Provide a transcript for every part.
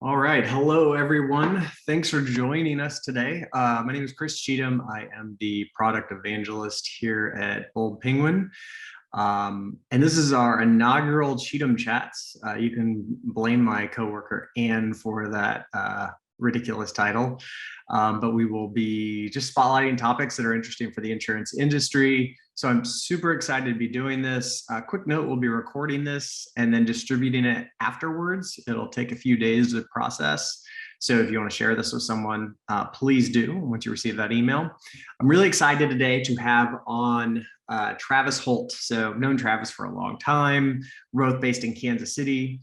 All right. Hello, everyone. Thanks for joining us today. My name is Chris Cheatham. I am the product evangelist here at Bold Penguin. And this is our inaugural Cheatham Chats. You can blame my coworker Ann for that ridiculous title. But we will be just spotlighting topics that are interesting for the insurance industry. So I'm super excited to be doing this. Quick note, we'll be recording this and then distributing it afterwards. It'll take a few days to process. So if you want to share this with someone, please do once you receive that email. I'm really excited today to have on Travis Holt. So I've known Travis for a long time, Roth based in Kansas City.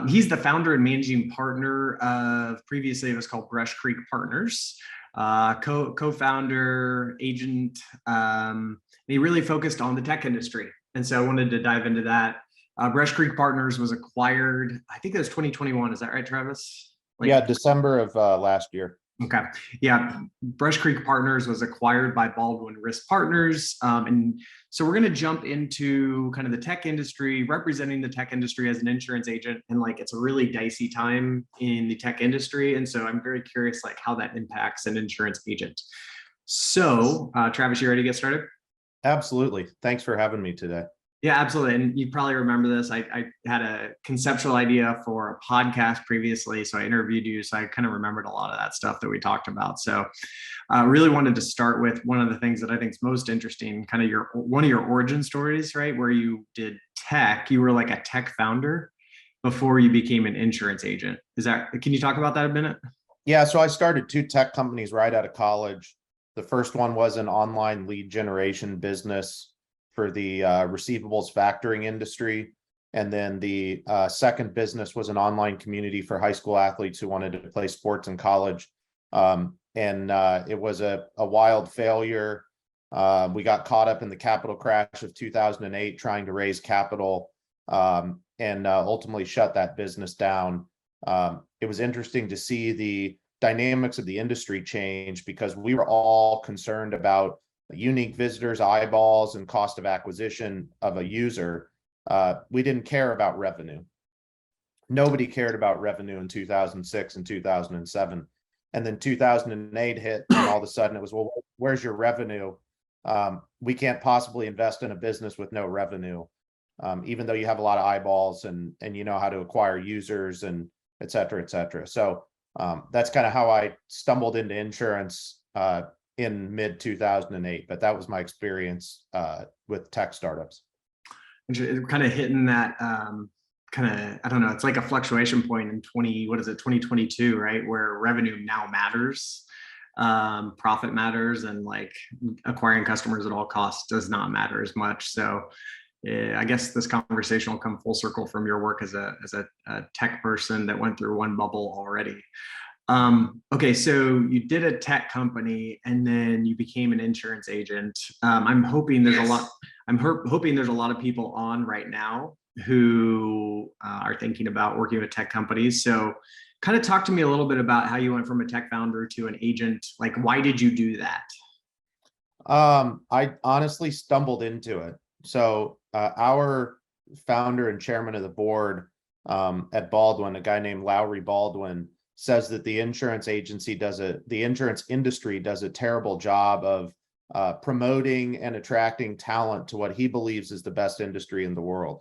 He's the founder and managing partner of, previously it was called Brush Creek Partners, co-founder, agent. He really focused on the tech industry. And so I wanted to dive into that. Brush Creek Partners was acquired, I think it was 2021. Is that right, Travis? Yeah, December of last year. Okay. Yeah. Brush Creek Partners was acquired by Baldwin Risk Partners. And so we're going to jump into kind of the tech industry, representing the tech industry as an insurance agent. And it's a really dicey time in the tech industry. And so I'm very curious, how that impacts an insurance agent. So Travis, you ready to get started? Absolutely. Thanks for having me today. Yeah, absolutely. And you probably remember this. I had a conceptual idea for a podcast previously. So I interviewed you. So I kind of remembered a lot of that stuff that we talked about. So I really wanted to start with one of the things that I think is most interesting, kind of one of your origin stories, right? Where you did tech, you were like a tech founder before you became an insurance agent. Can you talk about that a minute? Yeah, so I started two tech companies right out of college. The first one was an online lead generation business for the receivables factoring industry. And then the second business was an online community for high school athletes who wanted to play sports in college. It was a wild failure. We got caught up in the capital crash of 2008 trying to raise capital and ultimately shut that business down. It was interesting to see the dynamics of the industry change because we were all concerned about unique visitors, eyeballs, and cost of acquisition of a user. We didn't care about revenue. Nobody cared about revenue in 2006 and 2007. And then 2008 hit, and all of a sudden it was, well, where's your revenue? We can't possibly invest in a business with no revenue, even though you have a lot of eyeballs and you know how to acquire users and et cetera, et cetera. So that's kind of how I stumbled into insurance in mid 2008, but that was my experience with tech startups. Kind of hitting that I don't know, it's like a fluctuation point in 2022, right? Where revenue now matters, profit matters, and acquiring customers at all costs does not matter as much. So I guess this conversation will come full circle from your work as a tech person that went through one bubble already. Okay, so you did a tech company and then you became an insurance agent. I'm hoping there's hoping there's a lot of people on right now who are thinking about working with tech companies. So kind of talk to me a little bit about how you went from a tech founder to an agent. Why did you do that? I honestly stumbled into it. So our founder and chairman of the board at Baldwin, a guy named Lowry Baldwin, says that the insurance industry does a terrible job of promoting and attracting talent to what he believes is the best industry in the world.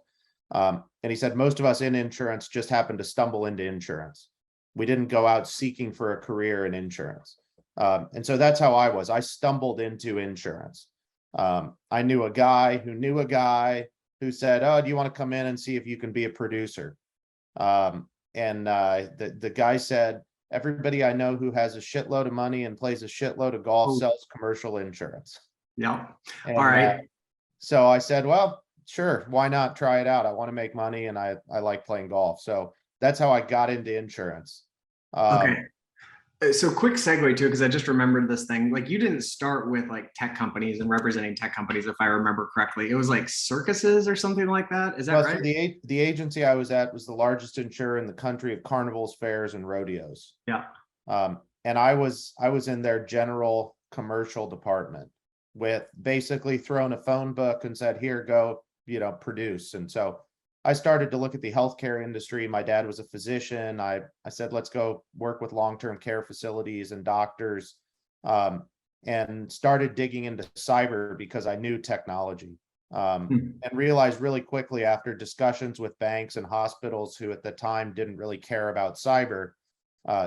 And he said most of us in insurance just happen to stumble into insurance. We didn't go out seeking for a career in insurance. And so that's how I was. I stumbled into insurance. I knew a guy who knew a guy who said, "Oh, do you want to come in and see if you can be a producer?" The guy said, "Everybody I know who has a shitload of money and plays a shitload of golf sells commercial insurance." Yeah. All right. So I said, well, sure, why not try it out? I want to make money and I like playing golf. So that's how I got into insurance. Okay. So quick segue too, because I just remembered this thing. You didn't start with tech companies and representing tech companies, if I remember correctly. It was circuses or something like that. Is that right? So the agency I was at was the largest insurer in the country of carnivals, fairs, and rodeos. Yeah. And I was in their general commercial department with basically thrown a phone book and said, "Here, go, produce." And so I started to look at the healthcare industry. My dad was a physician. I said, let's go work with long-term care facilities and doctors, and started digging into cyber because I knew technology, and realized really quickly after discussions with banks and hospitals who at the time didn't really care about cyber,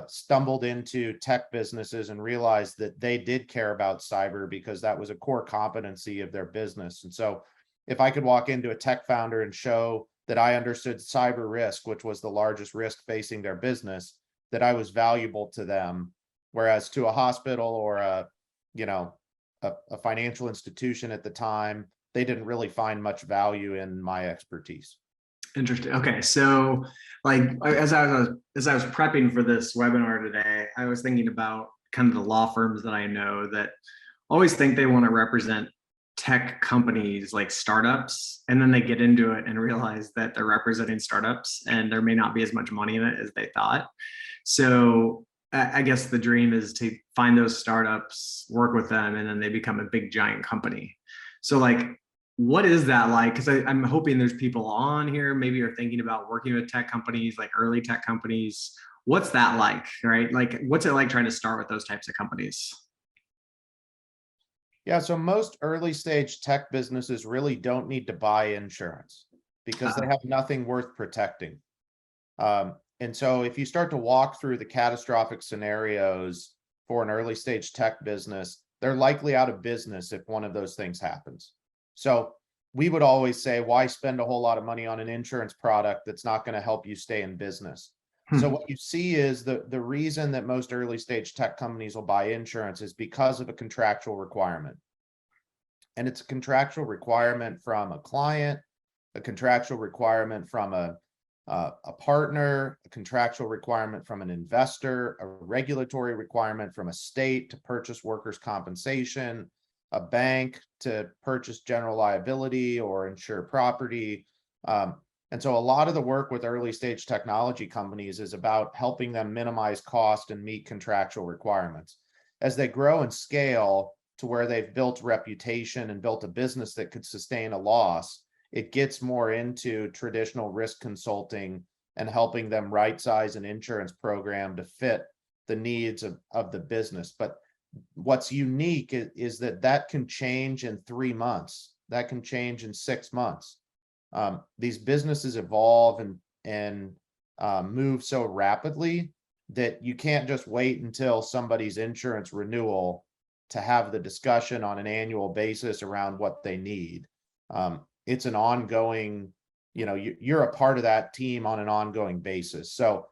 stumbled into tech businesses and realized that they did care about cyber because that was a core competency of their business. And so if I could walk into a tech founder and show that I understood cyber risk, which was the largest risk facing their business, that I was valuable to them, whereas to a hospital or a financial institution at the time, they didn't really find much value in my expertise. Interesting. Okay, so like as I was prepping for this webinar today, I was thinking about kind of the law firms that I know that always think they want to represent tech companies like startups, and then they get into it and realize that they're representing startups and there may not be as much money in it as they thought. So I guess the dream is to find those startups, work with them, and then they become a big giant company. So like, what is that like? Because I'm hoping there's people on here maybe are thinking about working with tech companies, like early tech companies. What's that like, right? Like, what's it like trying to start with those types of companies? Yeah, so most early stage tech businesses really don't need to buy insurance because they have nothing worth protecting. And so if you start to walk through the catastrophic scenarios for an early stage tech business, they're likely out of business if one of those things happens. So we would always say, why spend a whole lot of money on an insurance product that's not going to help you stay in business? So what you see is the reason that most early stage tech companies will buy insurance is because of a contractual requirement. And it's a contractual requirement from a client, a contractual requirement from a partner, a contractual requirement from an investor, a regulatory requirement from a state to purchase workers' compensation, a bank to purchase general liability or insure property. And so a lot of the work with early stage technology companies is about helping them minimize cost and meet contractual requirements. As they grow and scale to where they've built reputation and built a business that could sustain a loss, it gets more into traditional risk consulting and helping them right size an insurance program to fit the needs of the business. But what's unique is that can change in 3 months. That can change in 6 months. These businesses evolve and move so rapidly that you can't just wait until somebody's insurance renewal to have the discussion on an annual basis around what they need. It's an ongoing, you're a part of that team on an ongoing basis. So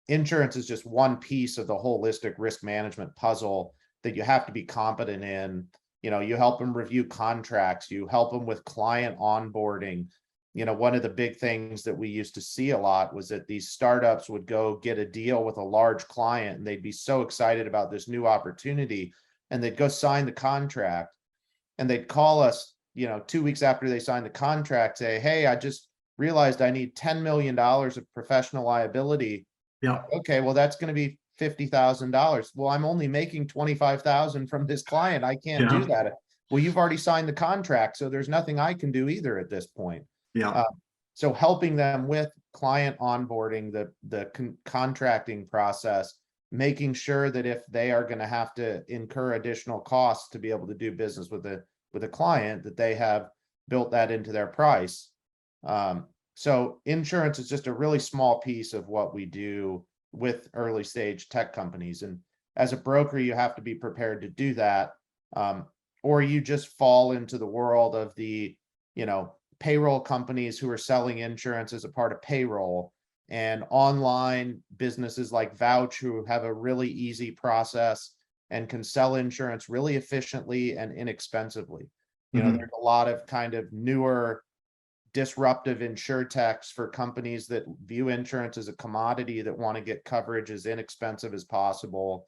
insurance is just one piece of the holistic risk management puzzle that you have to be competent in. You help them review contracts, you help them with client onboarding. One of the big things that we used to see a lot was that these startups would go get a deal with a large client and they'd be so excited about this new opportunity and they'd go sign the contract and they'd call us, 2 weeks after they signed the contract, say, hey, I just realized I need $10 million of professional liability. Yeah. Okay, well, that's going to be $50,000. Well, I'm only making 25,000 from this client. I can't do that. Well, you've already signed the contract, so there's nothing I can do either at this point. Yeah. So helping them with client onboarding, the contracting process, making sure that if they are going to have to incur additional costs to be able to do business with a client, that they have built that into their price. So insurance is just a really small piece of what we do with early stage tech companies. And as a broker, you have to be prepared to do that. Or you just fall into the world of the, payroll companies who are selling insurance as a part of payroll, and online businesses like Vouch who have a really easy process and can sell insurance really efficiently and inexpensively. There's a lot of kind of newer disruptive insurtechs for companies that view insurance as a commodity that want to get coverage as inexpensive as possible,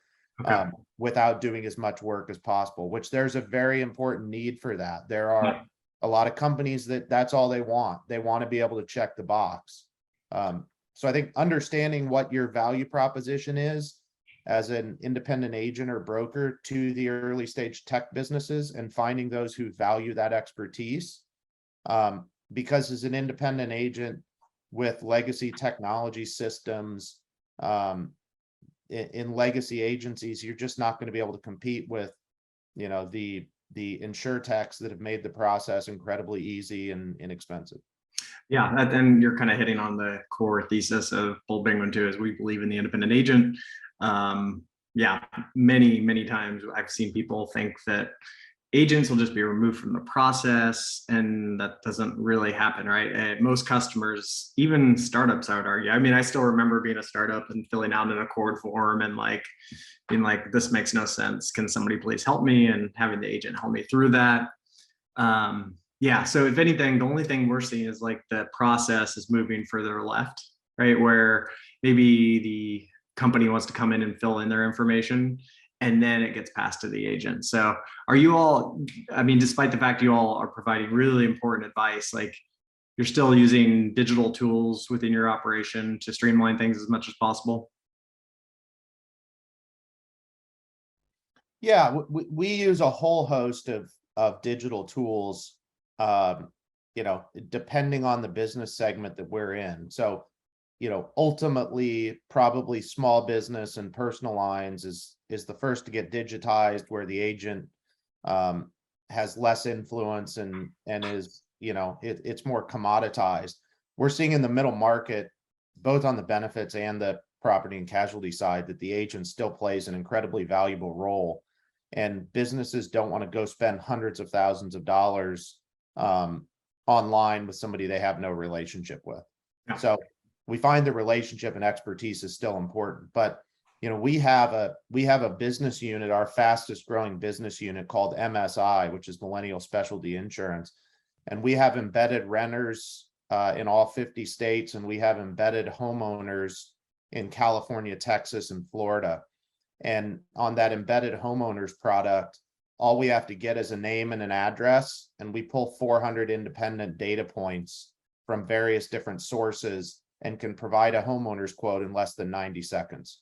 without doing as much work as possible, which there's a very important need for that. There are a lot of companies that's all they want. They want to be able to check the box. So I think understanding what your value proposition is as an independent agent or broker to the early stage tech businesses and finding those who value that expertise. Because as an independent agent, with legacy technology systems, in legacy agencies, you're just not going to be able to compete with, the insurtechs that have made the process incredibly easy and inexpensive. Yeah, and you're kind of hitting on the core thesis of Bold Penguin too, is we believe in the independent agent. Yeah, many times I've seen people think that agents will just be removed from the process, and that doesn't really happen, right? And most customers, even startups, I would argue. I mean, I still remember being a startup and filling out an Accord form and like being like, this makes no sense. Can somebody please help me? And having the agent help me through that. Yeah, so if anything, the only thing we're seeing is like the process is moving further left, right? Where maybe the company wants to come in and fill in their information, and then it gets passed to the agent. So are you all, I mean, despite the fact you all are providing really important advice, like you're still using digital tools within your operation to streamline things as much as possible? Yeah, we use a whole host of digital tools, depending on the business segment that we're in. So, ultimately, probably small business and personal lines is the first to get digitized, where the agent has less influence and is, it's more commoditized. We're seeing in the middle market, both on the benefits and the property and casualty side, that the agent still plays an incredibly valuable role. And businesses don't want to go spend hundreds of thousands of dollars online with somebody they have no relationship with. Yeah. So we find the relationship and expertise is still important. But we have a business unit, our fastest growing business unit, called MSI, which is Millennial Specialty Insurance, and we have embedded renters in all 50 states, and we have embedded homeowners in California, Texas, and Florida. And on that embedded homeowners product, all we have to get is a name and an address, and we pull 400 independent data points from various different sources and can provide a homeowner's quote in less than 90 seconds.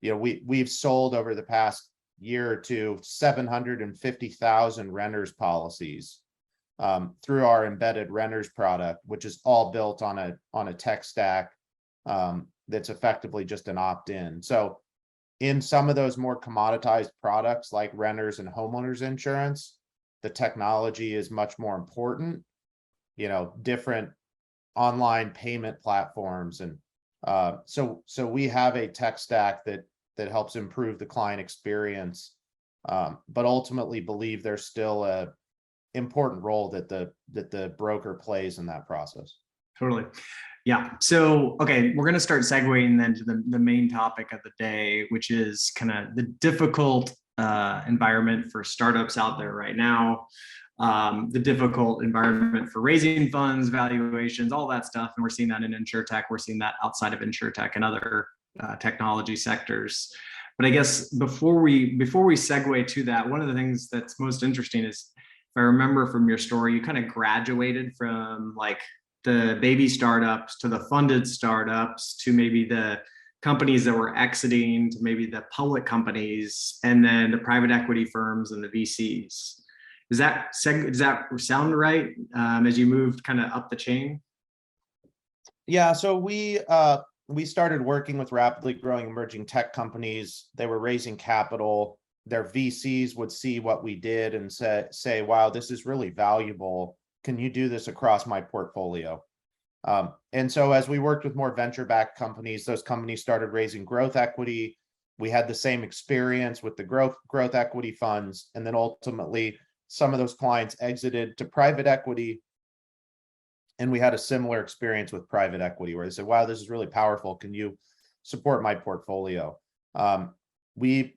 We've sold over the past year or two 750,000 renters policies through our embedded renters product, which is all built on a tech stack that's effectively just an opt-in. So in some of those more commoditized products like renters and homeowners insurance, the technology is much more important. Different online payment platforms, and so we have a tech stack that helps improve the client experience, but ultimately believe there's still a important role that the broker plays in that process. Totally. Yeah. So, okay, we're going to start segueing then to the main topic of the day, which is kind of the difficult environment for startups out there right now, the difficult environment for raising funds, valuations, all that stuff. And we're seeing that in insurtech. We're seeing that outside of insurtech and other technology sectors. But I guess before we segue to that, one of the things that's most interesting is, if I remember from your story, you kind of graduated from like the baby startups to the funded startups to maybe the companies that were exiting to maybe the public companies, and then the private equity firms and the VCs. Does that sound right as you moved kind of up the chain? Yeah, so we started working with rapidly growing emerging tech companies. They were raising capital. Their VCs would see what we did and say, wow, this is really valuable. Can you do this across my portfolio? And so as we worked with more venture-backed companies, those companies started raising growth equity. We had the same experience with the growth equity funds. And then ultimately, some of those clients exited to private equity. And we had a similar experience with private equity, where they said, wow, this is really powerful. Can you support my portfolio? We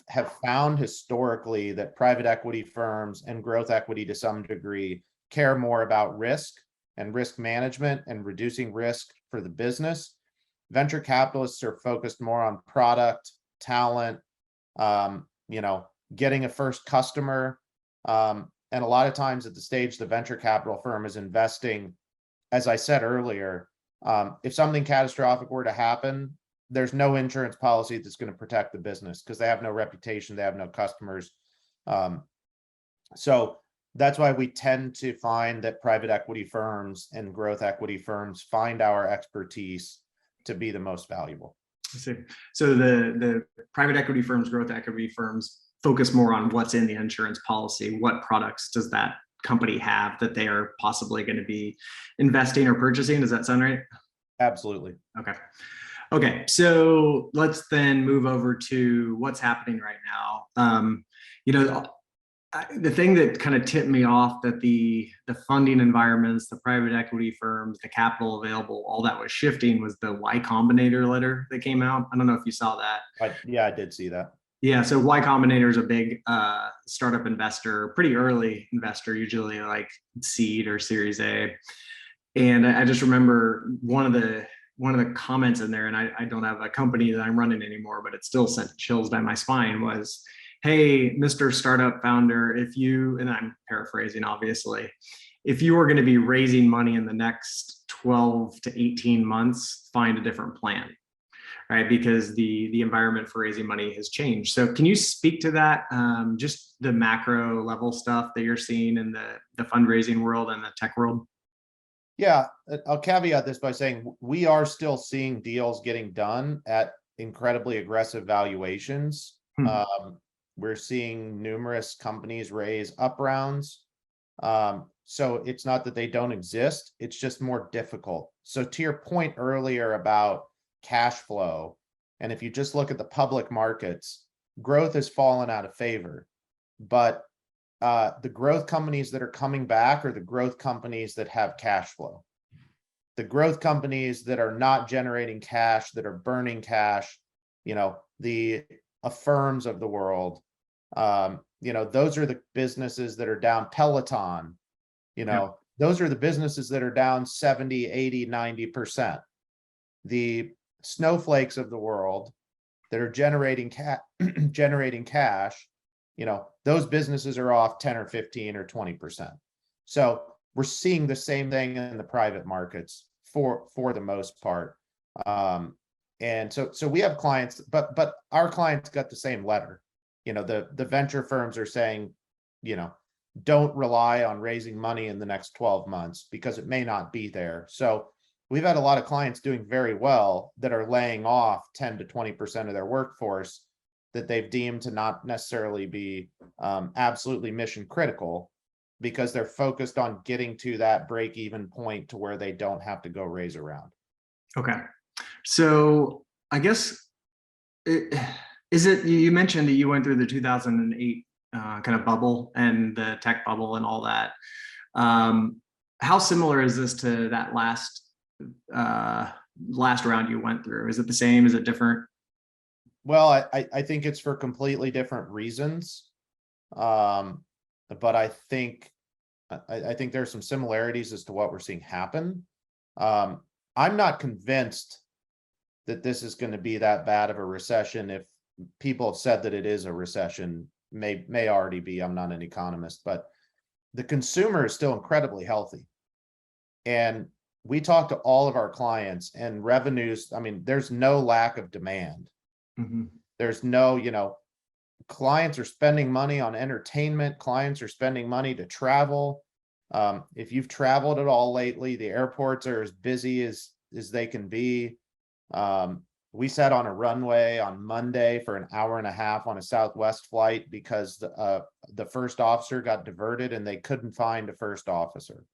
have found historically that private equity firms and growth equity to some degree care more about risk and risk management and reducing risk for the business. Venture capitalists are focused more on product, talent, getting a first customer. And a lot of times at the stage the venture capital firm is investing, as I said earlier, if something catastrophic were to happen, there's no insurance policy that's going to protect the business because they have no reputation, they have no customers. So that's why we tend to find that private equity firms and growth equity firms find our expertise to be the most valuable. I see. So the private equity firms, growth equity firms focus more on what's in the insurance policy. What products does that company have that they are possibly going to be investing or purchasing? Does that sound right? Absolutely. Okay. Okay. So let's then move over to what's happening right now. You know, the thing that kind of tipped me off that the funding environments, the private equity firms, the capital available, all that was shifting was the Y Combinator letter that came out. I don't know if you saw that. Yeah, I did see that. Yeah, so Y Combinator is a big startup investor, pretty early investor, usually like seed or Series A. And I just remember one of the comments in there, and I don't have a company that I'm running anymore, but it still sent chills down my spine, was, hey, Mr. Startup Founder, if you, and I'm paraphrasing obviously, if you are going to be raising money in the next 12 to 18 months, find a different plan. Right, because the environment for raising money has changed. So can you speak to that, just the macro level stuff that you're seeing in the fundraising world and the tech world? Yeah, I'll caveat this by saying we are still seeing deals getting done at incredibly aggressive valuations. We're seeing numerous companies raise up rounds. So it's not that they don't exist, it's just more difficult. So to your point earlier about cash flow, and if you just look at the public markets, growth has fallen out of favor. But the growth companies that are coming back are the growth companies that have cash flow. The growth companies that are not generating cash, that are burning cash, you know, the Affirms of the world, you know, those are the businesses that are down. Peloton, you know, those are the businesses that are down 70, 80, 90%. The snowflakes of the world that are generating cash, you know, those businesses are off 10 or 15 or 20%. So we're seeing the same thing in the private markets for the most part. And so we have clients, but our clients got the same letter. You know, the venture firms are saying, you know, don't rely on raising money in the next 12 months because it may not be there. So we've had a lot of clients doing very well that are laying off 10 to 20% of their workforce that they've deemed to not necessarily be absolutely mission critical, because they're focused on getting to that break-even point to where they don't have to go raise a round. Okay. So I guess, you mentioned that you went through the 2008 kind of bubble and the tech bubble and all that. How similar is this to that last round you went through? Is it the same? Is it different? Well, I think it's for completely different reasons. But I think there's some similarities as to what we're seeing happen. I'm not convinced that this is going to be that bad of a recession. If people have said that it is a recession, may already be. I'm not an economist, but the consumer is still incredibly healthy. And we talk to all of our clients, and revenues, I mean, there's no lack of demand. There's no, you know, clients are spending money on entertainment. Clients are spending money to travel. If you've traveled at all lately, the airports are as busy as they can be. We sat on a runway on Monday for an hour and a half on a Southwest flight because the first officer got diverted and they couldn't find a first officer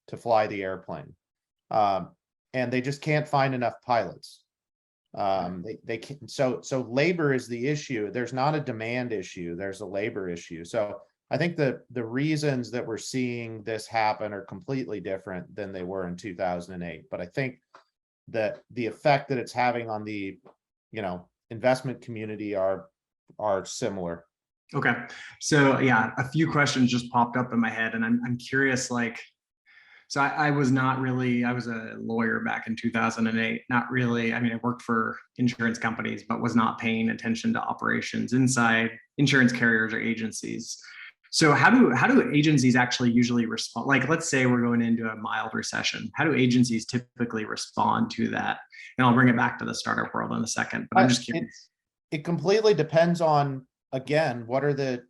to fly the airplane. And they just can't find enough pilots. They can't, so labor is the issue. There's not a demand issue, there's a labor issue. So I think the reasons that we're seeing this happen are completely different than they were in 2008. But I think that the effect that it's having on the, you know, investment community are similar. Okay. So yeah, a few questions just popped up in my head, and I'm curious, like, so I was a lawyer back in 2008. Not really. I mean, I worked for insurance companies, but was not paying attention to operations inside insurance carriers or agencies. So how do agencies actually usually respond? Like, let's say we're going into a mild recession. How do agencies typically respond to that? And I'll bring it back to the startup world in a second, but I'm just curious. It completely depends on, again, what are the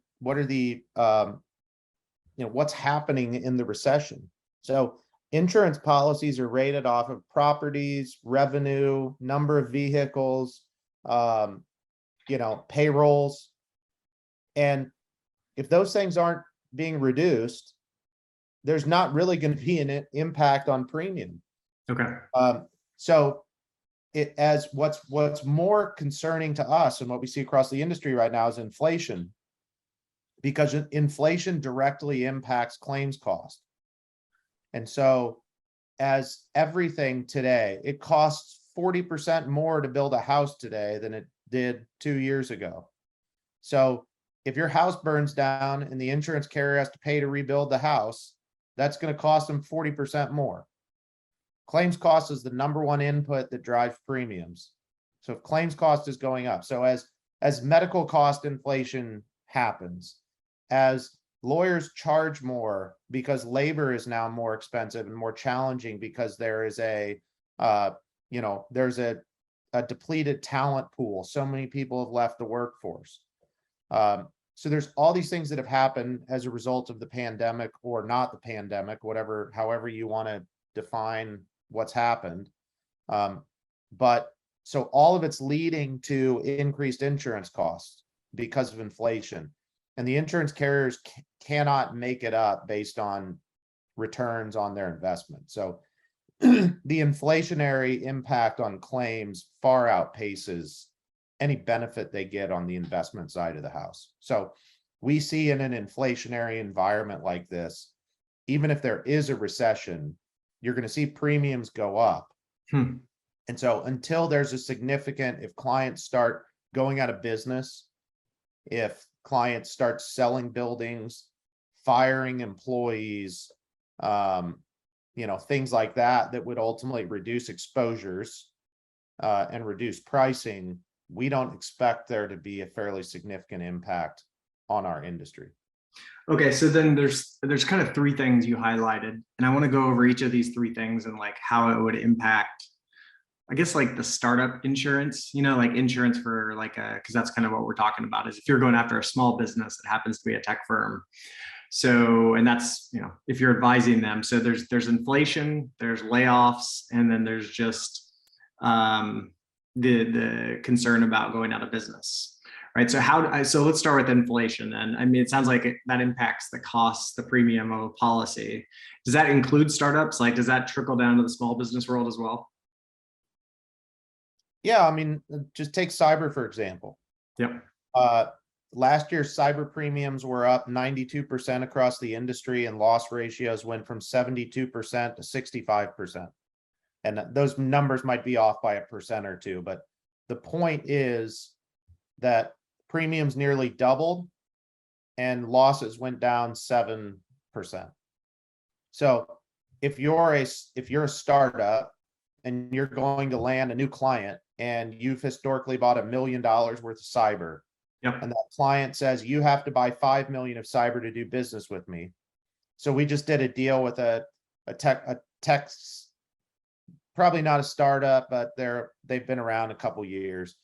what's happening in the recession. So insurance policies are rated off of properties, revenue, number of vehicles, payrolls. And if those things aren't being reduced, there's not really going to be an impact on premium. Okay. So as what's more concerning to us and what we see across the industry right now is inflation, because inflation directly impacts claims cost. And so as everything today, it costs 40% more to build a house today than it did 2 years ago. So if your house burns down and the insurance carrier has to pay to rebuild the house, that's going to cost them 40% more. Claims cost is the number one input that drives premiums. So if claims cost is going up, so as medical cost inflation happens, as lawyers charge more because labor is now more expensive and more challenging because there is there's a depleted talent pool. So many people have left the workforce. So there's all these things that have happened as a result of the pandemic or not the pandemic, however you want to define what's happened. But so all of it's leading to increased insurance costs because of inflation. And the insurance carriers cannot make it up based on returns on their investment. So the inflationary impact on claims far outpaces any benefit they get on the investment side of the house. So we see in an inflationary environment like this, even if there is a recession, you're going to see premiums go up. And so until there's if clients start going out of business, if clients start selling buildings, firing employees, things like that would ultimately reduce exposures and reduce pricing, we don't expect there to be a fairly significant impact on our industry. Okay, so then there's kind of three things you highlighted, and I want to go over each of these three things and like how it would impact, I guess, like the startup insurance, like insurance for because that's kind of what we're talking about, is if you're going after a small business that happens to be a tech firm. So, and that's, if you're advising them. So there's inflation, there's layoffs, and then there's just the concern about going out of business. Right. So let's start with inflation then. I mean, it sounds like that impacts the cost, the premium of a policy. Does that include startups? Like, does that trickle down to the small business world as well? Yeah, I mean, just take cyber, for example. Yep. Last year, cyber premiums were up 92% across the industry, and loss ratios went from 72% to 65%. And those numbers might be off by 1% or 2%, but the point is that premiums nearly doubled and losses went down 7%. So if you're a startup and you're going to land a new client and you've historically bought $1 million worth of cyber, yep, and that client says you have to buy 5 million of cyber to do business with me. So we just did a deal with a tech, probably not a startup, but they've been around a couple years,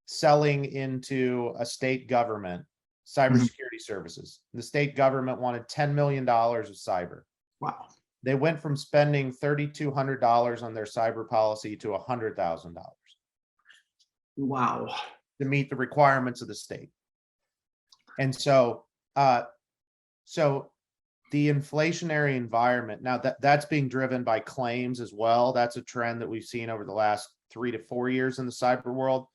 selling into a state government cybersecurity services. The state government wanted $10 million of cyber. Wow. They went from spending $3,200 on their cyber policy to $100,000. Wow. To meet the requirements of the state. And so the inflationary environment, now that's being driven by claims as well. That's a trend that we've seen over the last 3 to 4 years in the cyber world.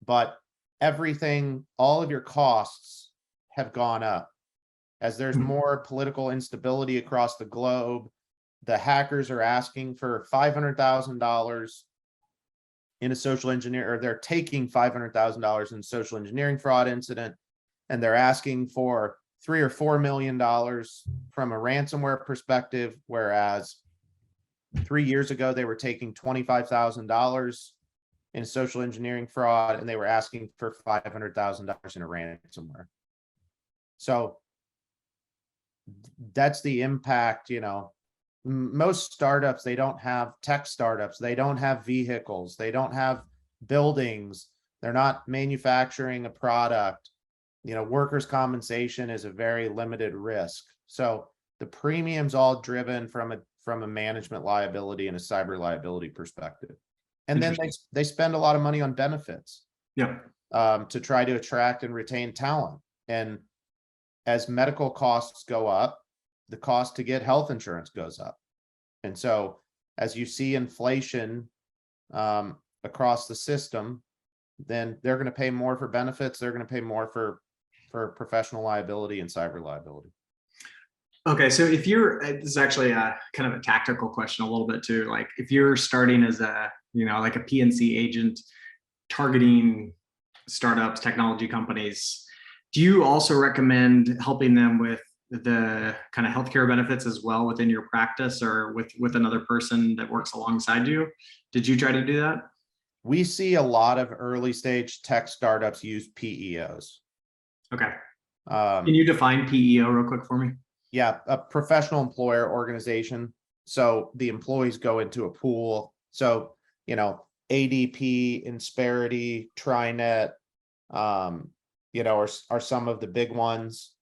But all of your costs have gone up. As there's more political instability across the globe, the hackers are asking for $500,000 in a social engineer, or they're taking $500,000 in social engineering fraud incident, and they're asking for $3 or $4 million from a ransomware perspective, whereas 3 years ago they were taking $25,000 in social engineering fraud, and they were asking for $500,000 in a ransomware. So that's the impact. Most startups, they don't have tech startups, they don't have vehicles, they don't have buildings, they're not manufacturing a product. Workers' compensation is a very limited risk. So the premium's all driven from a management liability and a cyber liability perspective. And then they spend a lot of money on benefits. Yeah. To try to attract and retain talent. And as medical costs go up, the cost to get health insurance goes up. And so as you see inflation across the system, then they're going to pay more for benefits. They're going to pay more for professional liability and cyber liability. Okay, so if you're, this is actually a kind of a tactical question a little bit too. Like if you're starting as a, like a PNC agent targeting startups, technology companies, do you also recommend helping them with the kind of healthcare benefits as well within your practice, or with another person that works alongside you? Did you try to do that? We see a lot of early stage tech startups use PEOs. Okay. Can you define PEO real quick for me? Yeah, a professional employer organization. So the employees go into a pool. So, ADP, Insperity, TriNet, are some of the big ones.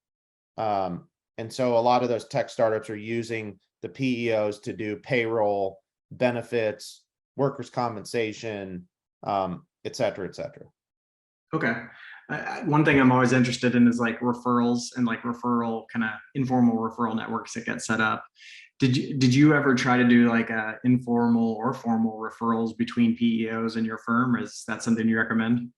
And so a lot of those tech startups are using the PEOs to do payroll, benefits, workers' compensation, et cetera, et cetera. Okay. One thing I'm always interested in is like referrals and like referral kind of informal referral networks that get set up. Did you ever try to do like a informal or formal referrals between PEOs and your firm? Is that something you recommend?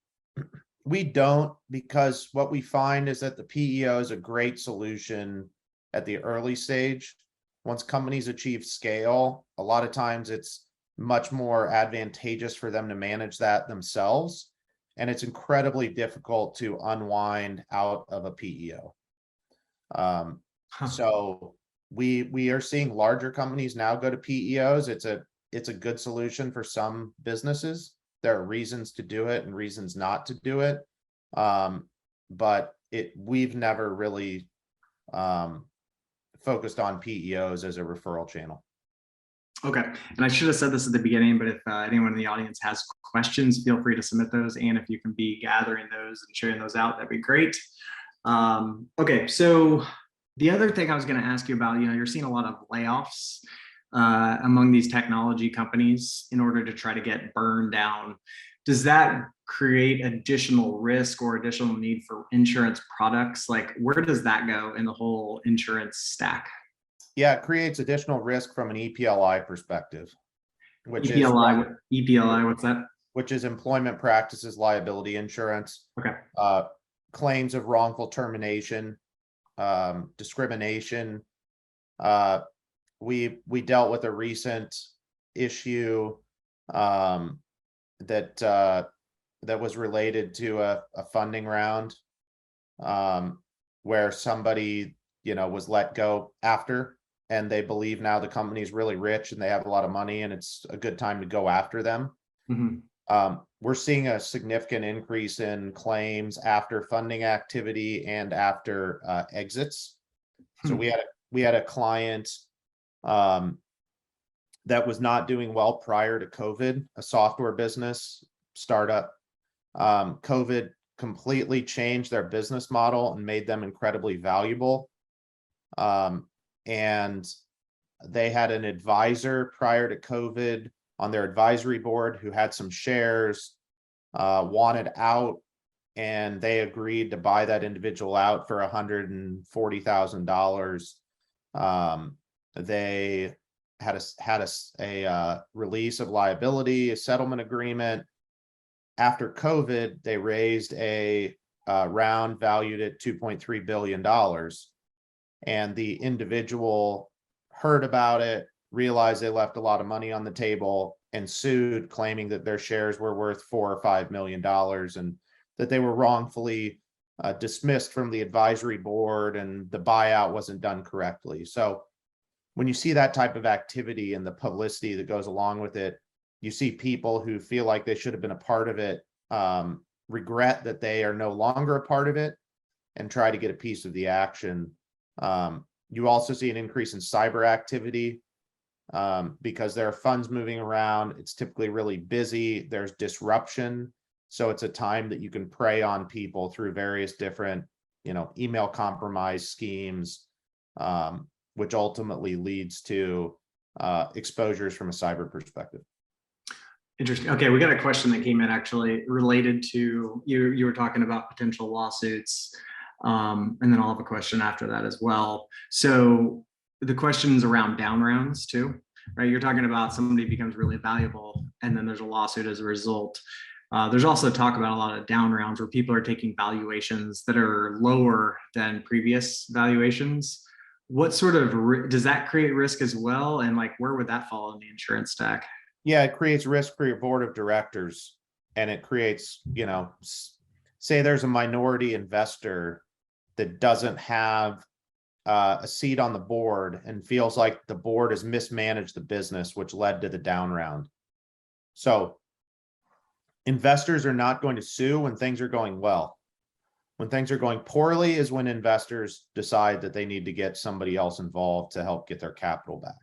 We don't, because what we find is that the PEO is a great solution at the early stage. Once companies achieve scale, a lot of times it's much more advantageous for them to manage that themselves. And it's incredibly difficult to unwind out of a PEO. So we are seeing larger companies now go to PEOs. It's a good solution for some businesses. There are reasons to do it and reasons not to do it. But we've never really focused on PEOs as a referral channel. Okay. And I should have said this at the beginning, but if anyone in the audience has questions, feel free to submit those. And if you can be gathering those and sharing those out, that'd be great. Okay. So the other thing I was going to ask you about, you're seeing a lot of layoffs among these technology companies in order to try to get burned down. Does that create additional risk or additional need for insurance products? Like, where does that go in the whole insurance stack? Yeah, it creates additional risk from an EPLI perspective, which EPLI, what's that? Which is Employment Practices Liability Insurance. Okay. Claims of wrongful termination, discrimination. We dealt with a recent issue that was related to a funding round where somebody was let go after, and they believe now the company's really rich and they have a lot of money and it's a good time to go after them. Mm-hmm. We're seeing a significant increase in claims after funding activity and after exits. So we had a client that was not doing well prior to COVID, a software business startup. COVID completely changed their business model and made them incredibly valuable. And they had an advisor prior to COVID on their advisory board who had some shares, wanted out, and they agreed to buy that individual out for $140,000. They had a release of liability, a settlement agreement. After COVID, they raised a round valued at $2.3 billion. And the individual heard about it, realized they left a lot of money on the table, and sued, claiming that their shares were worth $4 or $5 million and that they were wrongfully dismissed from the advisory board and the buyout wasn't done correctly. So when you see that type of activity and the publicity that goes along with it, you see people who feel like they should have been a part of it, regret that they are no longer a part of it, and try to get a piece of the action. You also see an increase in cyber activity because there are funds moving around. It's typically really busy. There's disruption. So it's a time that you can prey on people through various different, email compromise schemes, which ultimately leads to exposures from a cyber perspective. Interesting. Okay, we got a question that came in actually related to you were talking about potential lawsuits, and then I'll have a question after that as well. So the question's around down rounds too, right? You're talking about somebody becomes really valuable and then there's a lawsuit as a result. There's also talk about a lot of down rounds where people are taking valuations that are lower than previous valuations. What sort of does that create risk as well? And like, where would that fall in the insurance stack? Yeah, it creates risk for your board of directors, and it creates, say there's a minority investor that doesn't have a seat on the board and feels like the board has mismanaged the business, which led to the down round. So investors are not going to sue when things are going well. When things are going poorly is when investors decide that they need to get somebody else involved to help get their capital back.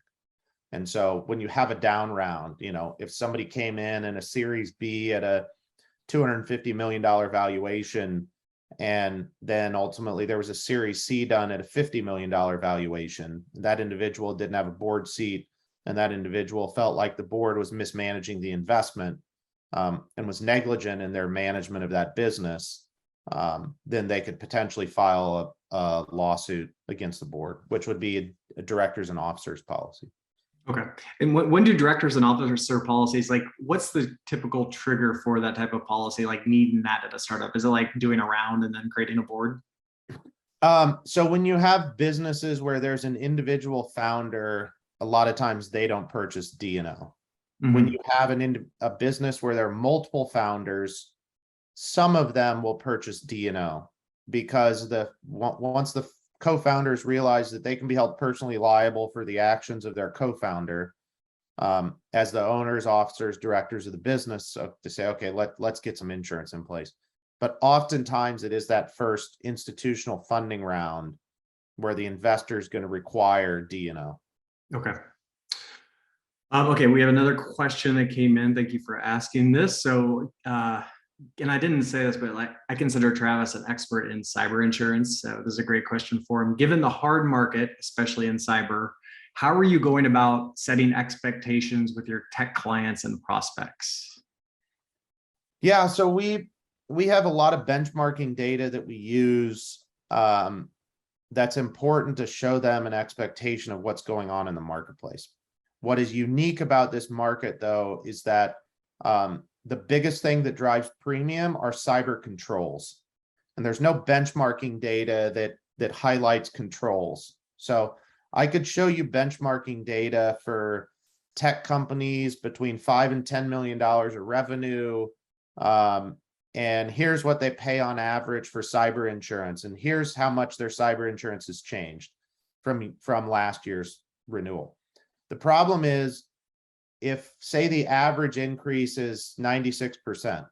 And so when you have a down round, if somebody came in a Series B at a $250 million valuation, and then ultimately there was a Series C done at a $50 million valuation, that individual didn't have a board seat, and that individual felt like the board was mismanaging the investment and was negligent in their management of that business, then they could potentially file a lawsuit against the board, which would be a directors and officers policy. Okay. And when do directors and officer policies, like what's the typical trigger for that type of policy, like needing that at a startup? Is it like doing a round and then creating a board? So when you have businesses where there's an individual founder, a lot of times they don't purchase D&O. When you have a business where there are multiple founders, some of them will purchase D&O because once the co-founders realize that they can be held personally liable for the actions of their co-founder as the owners, officers, directors of the business, so to say, okay, let's get some insurance in place. But oftentimes it is that first institutional funding round where the investor is going to require D&O. Okay. Okay, we have another question that came in. Thank you for asking this. So, and I didn't say this, but like I consider Travis an expert in cyber insurance. So this is a great question for him. Given the hard market, especially in cyber, how are you going about setting expectations with your tech clients and prospects? Yeah, so we have a lot of benchmarking data that we use that's important to show them an expectation of what's going on in the marketplace. What is unique about this market, though, is that the biggest thing that drives premium are cyber controls. And there's no benchmarking data that highlights controls. So I could show you benchmarking data for tech companies between $5 and $10 million of revenue. And here's what they pay on average for cyber insurance. And here's how much their cyber insurance has changed from last year's renewal. The problem is, if say the average increase is 96%,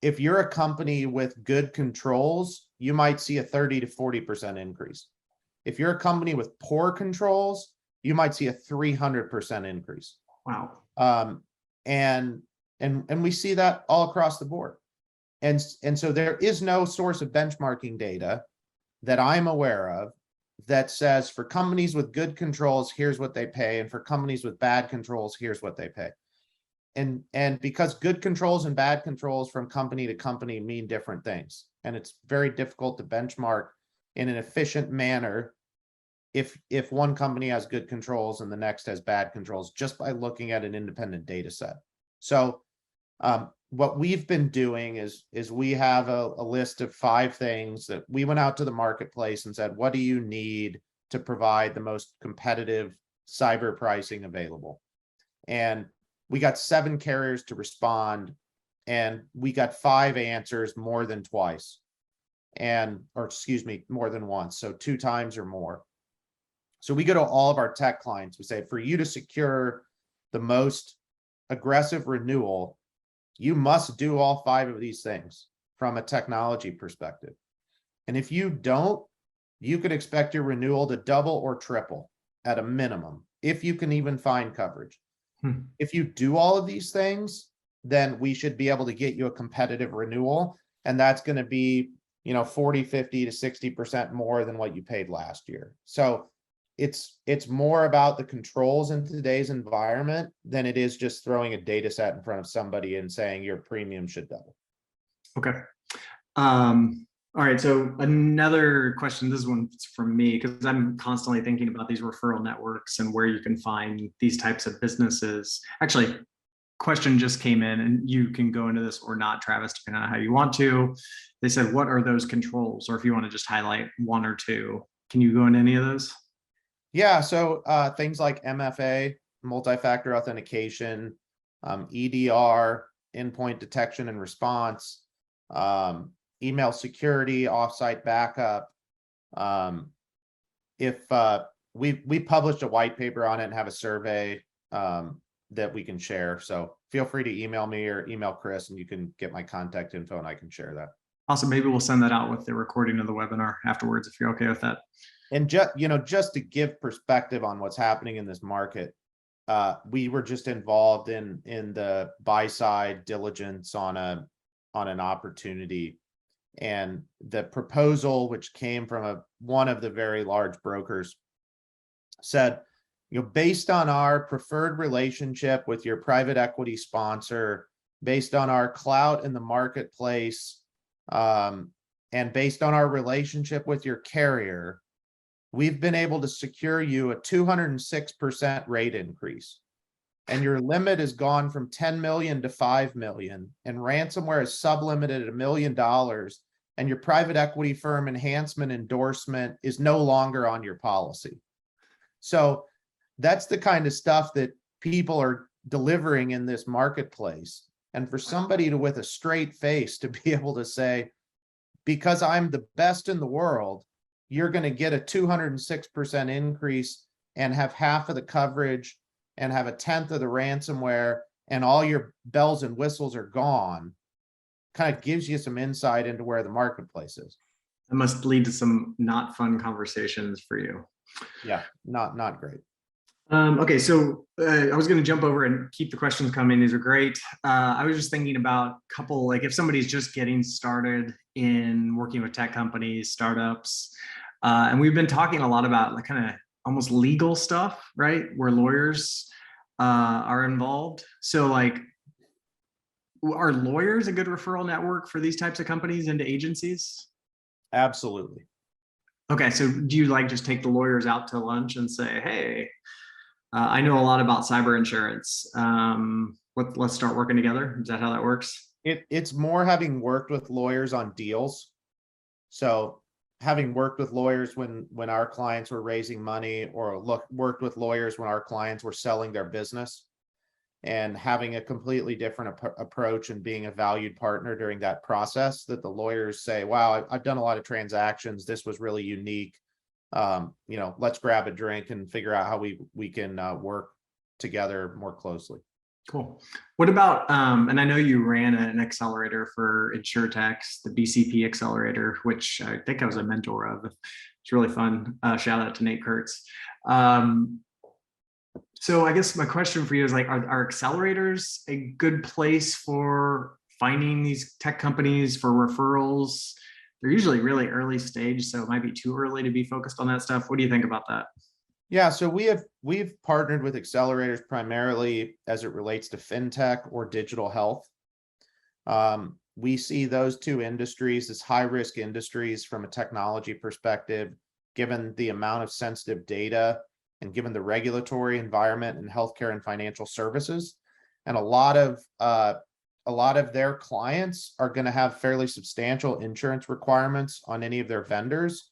if you're a company with good controls, you might see a 30 to 40% increase. If you're a company with poor controls, you might see a 300% increase. Wow. And we see that all across the board. And so there is no source of benchmarking data that I'm aware of that says for companies with good controls, here's what they pay, and for companies with bad controls, here's what they pay. And because good controls and bad controls from company to company mean different things, and it's very difficult to benchmark in an efficient manner if one company has good controls and the next has bad controls just by looking at an independent data set. So what we've been doing is we have a list of 5 things that we went out to the marketplace and said, what do you need to provide the most competitive cyber pricing available? And we got 7 carriers to respond, and we got 5 answers more than twice, more than once. So 2 times or more. So we go to all of our tech clients. We say, for you to secure the most aggressive renewal, you must do all 5 of these things from a technology perspective. And if you don't, you could expect your renewal to double or triple at a minimum, if you can even find coverage. If you do all of these things, then we should be able to get you a competitive renewal. And that's going to be 40, 50 to 60% more than what you paid last year. So it's more about the controls in today's environment than it is just throwing a data set in front of somebody and saying your premium should double. Okay. All right. So another question, this one's from me because I'm constantly thinking about these referral networks and where you can find these types of businesses. Actually, question just came in and you can go into this or not, Travis, depending on how you want to. They said, what are those controls? Or if you want to just highlight one or two, can you go into any of those? Yeah, so things like MFA, multi-factor authentication, EDR, endpoint detection and response, email security, offsite backup. If we published a white paper on it and have a survey that we can share. So feel free to email me or email Chris and you can get my contact info and I can share that. Also, maybe we'll send that out with the recording of the webinar afterwards, if you're okay with that. And just to give perspective on what's happening in this market, we were just involved in the buy side diligence on an opportunity, and the proposal, which came from one of the very large brokers, said, based on our preferred relationship with your private equity sponsor, based on our clout in the marketplace, and based on our relationship with your carrier, we've been able to secure you a 206% rate increase. And your limit has gone from 10 million to 5 million, and ransomware is sublimited at $1 million. And your private equity firm enhancement endorsement is no longer on your policy. So that's the kind of stuff that people are delivering in this marketplace. And for somebody with a straight face to be able to say, because I'm the best in the world, you're going to get a 206% increase and have half of the coverage and have a tenth of the ransomware and all your bells and whistles are gone, kind of gives you some insight into where the marketplace is. It must lead to some not fun conversations for you. Yeah, not great. Okay, so I was going to jump over and keep the questions coming. These are great. I was just thinking about a couple, like if somebody's just getting started in working with tech companies, startups, and we've been talking a lot about like kind of almost legal stuff, right? Where lawyers are involved. So like, are lawyers a good referral network for these types of companies into agencies? Absolutely. Okay, so do you like just take the lawyers out to lunch and say, hey, I know a lot about cyber insurance. Let's start working together. Is that how that works? It's more having worked with lawyers on deals. So having worked with lawyers when our clients were raising money, or worked with lawyers when our clients were selling their business, and having a completely different approach and being a valued partner during that process, that the lawyers say, wow, I've done a lot of transactions. This was really unique. Let's grab a drink and figure out how we can work together more closely. Cool. What about, and I know you ran an accelerator for InsurTechs, the BCP accelerator, which I think I was a mentor of. It's really fun. Shout out to Nate Kurtz. So I guess my question for you is like, are accelerators a good place for finding these tech companies for referrals? They're usually really early stage, so it might be too early to be focused on that stuff. What do you think about that? Yeah, so we've partnered with accelerators primarily as it relates to fintech or digital health. We see those two industries as high-risk industries from a technology perspective, given the amount of sensitive data and given the regulatory environment in healthcare and financial services. And a lot of their clients are going to have fairly substantial insurance requirements on any of their vendors.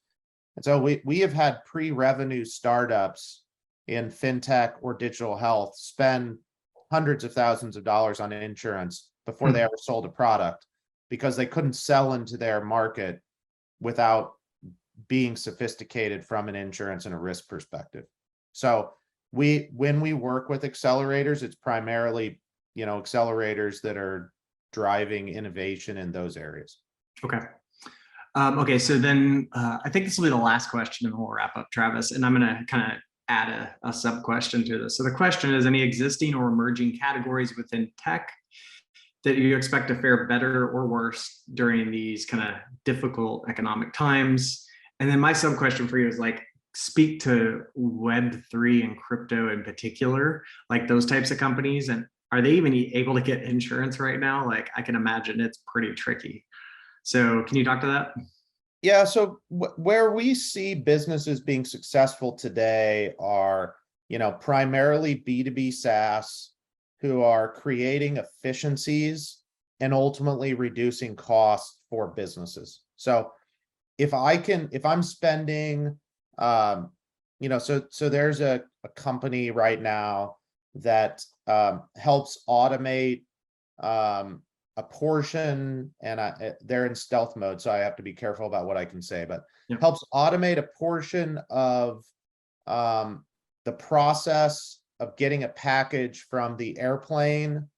And so we have had pre-revenue startups in fintech or digital health spend hundreds of thousands of dollars on insurance before they ever sold a product, because they couldn't sell into their market without being sophisticated from an insurance and a risk perspective. So when we work with accelerators, it's primarily, accelerators that are driving innovation in those areas. Okay. Okay, so then I think this will be the last question and then we'll wrap up, Travis. And I'm going to kind of add a sub question to this. So the question is, any existing or emerging categories within tech that you expect to fare better or worse during these kind of difficult economic times? And then my sub question for you is like, speak to Web3 and crypto in particular, like those types of companies. And are they even able to get insurance right now? Like, I can imagine it's pretty tricky. So can you talk to that? Yeah, so where we see businesses being successful today are, primarily B2B SaaS who are creating efficiencies and ultimately reducing costs for businesses. So if I'm spending, so there's a company right now that helps automate a portion, and they're in stealth mode, so I have to be careful about what I can say, but Yep. helps automate a portion of the process of getting a package from the airplane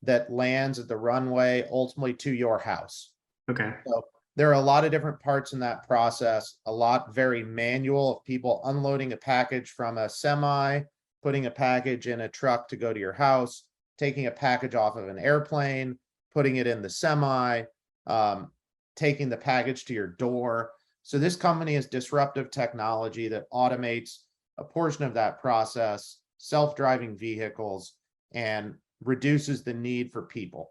that lands at the runway ultimately to your house. Okay. So there are a lot of different parts in that process, a lot very manual of people unloading a package from a semi, putting a package in a truck to go to your house, taking a package off of an airplane, putting it in the semi, taking the package to your door. So this company is disruptive technology that automates a portion of that process, self-driving vehicles, and reduces the need for people.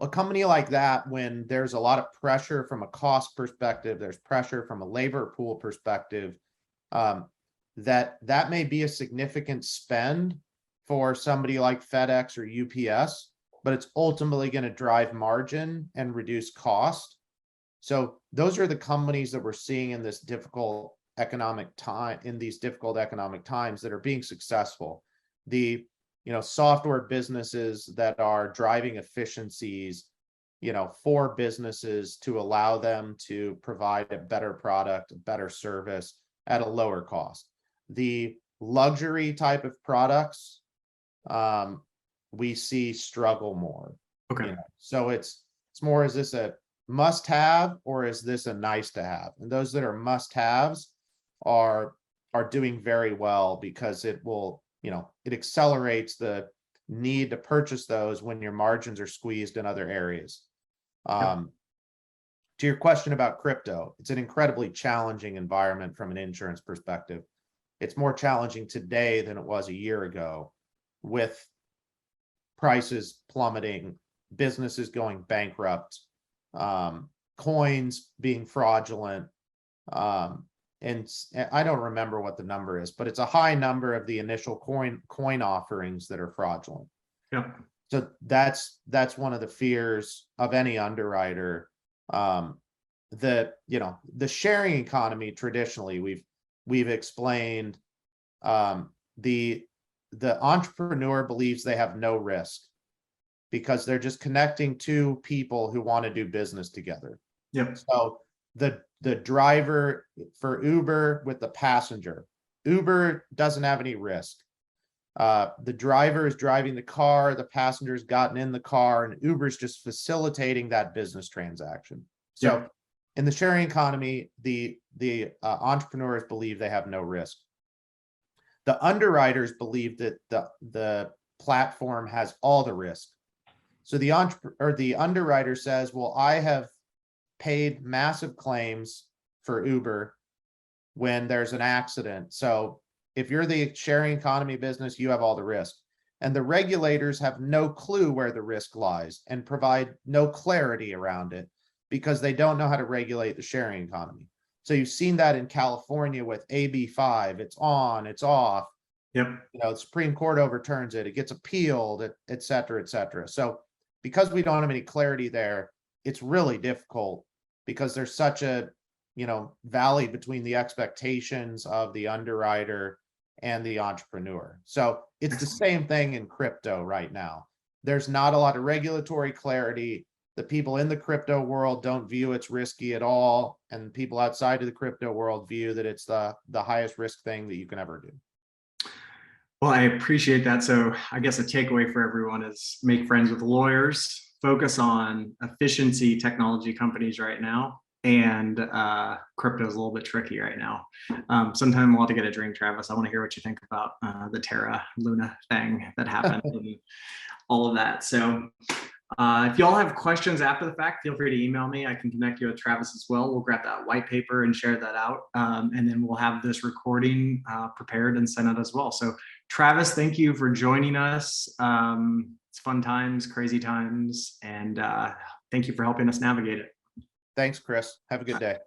A company like that, when there's a lot of pressure from a cost perspective, there's pressure from a labor pool perspective, that may be a significant spend for somebody like FedEx or UPS, but it's ultimately going to drive margin and reduce cost. So those are the companies that we're seeing in this difficult economic time, in these difficult economic times, that are being successful. The software businesses that are driving efficiencies, for businesses to allow them to provide a better product, a better service at a lower cost. The luxury type of products, we see struggle more. Okay. So it's more, is this a must-have or is this a nice-to-have? And those that are must-haves are doing very well, because it will, it accelerates the need to purchase those when your margins are squeezed in other areas. Yep. To your question about crypto, it's an incredibly challenging environment from an insurance perspective. It's more challenging today than it was a year ago, with prices plummeting, businesses going bankrupt, coins being fraudulent. And I don't remember what the number is, but it's a high number of the initial coin offerings that are fraudulent. Yeah. So that's one of the fears of any underwriter. The sharing economy, traditionally we've explained, the entrepreneur believes they have no risk because they're just connecting two people who want to do business together. Yep. So the driver for Uber with the passenger, Uber doesn't have any risk. The driver is driving the car, the passenger's gotten in the car, and Uber's just facilitating that business transaction. So Yep. in the sharing economy, the entrepreneurs believe they have no risk. The underwriters believe that the platform has all the risk. So the underwriter says, well, I have paid massive claims for Uber when there's an accident. So if you're the sharing economy business, you have all the risk. And the regulators have no clue where the risk lies and provide no clarity around it, because they don't know how to regulate the sharing economy. So you've seen that in California with AB5, it's on, it's off. Yep. The Supreme Court overturns it, it gets appealed, et cetera, et cetera. So because we don't have any clarity there, it's really difficult, because there's such a, valley between the expectations of the underwriter and the entrepreneur. So it's the same thing in crypto right now. There's not a lot of regulatory clarity. The people in the crypto world don't view it's risky at all. And people outside of the crypto world view that it's the highest risk thing that you can ever do. Well, I appreciate that. So I guess a takeaway for everyone is make friends with lawyers, focus on efficiency technology companies right now. And crypto is a little bit tricky right now. Sometime we'll have to get a drink, Travis. I want to hear what you think about the Terra Luna thing that happened. all of that. So if y'all have questions after the fact, feel free to email me. I can connect you with Travis as well. We'll grab that white paper and share that out. And then we'll have this recording prepared and sent out as well. So Travis, thank you for joining us. It's fun times, crazy times, and thank you for helping us navigate it. Thanks, Chris. Have a good day.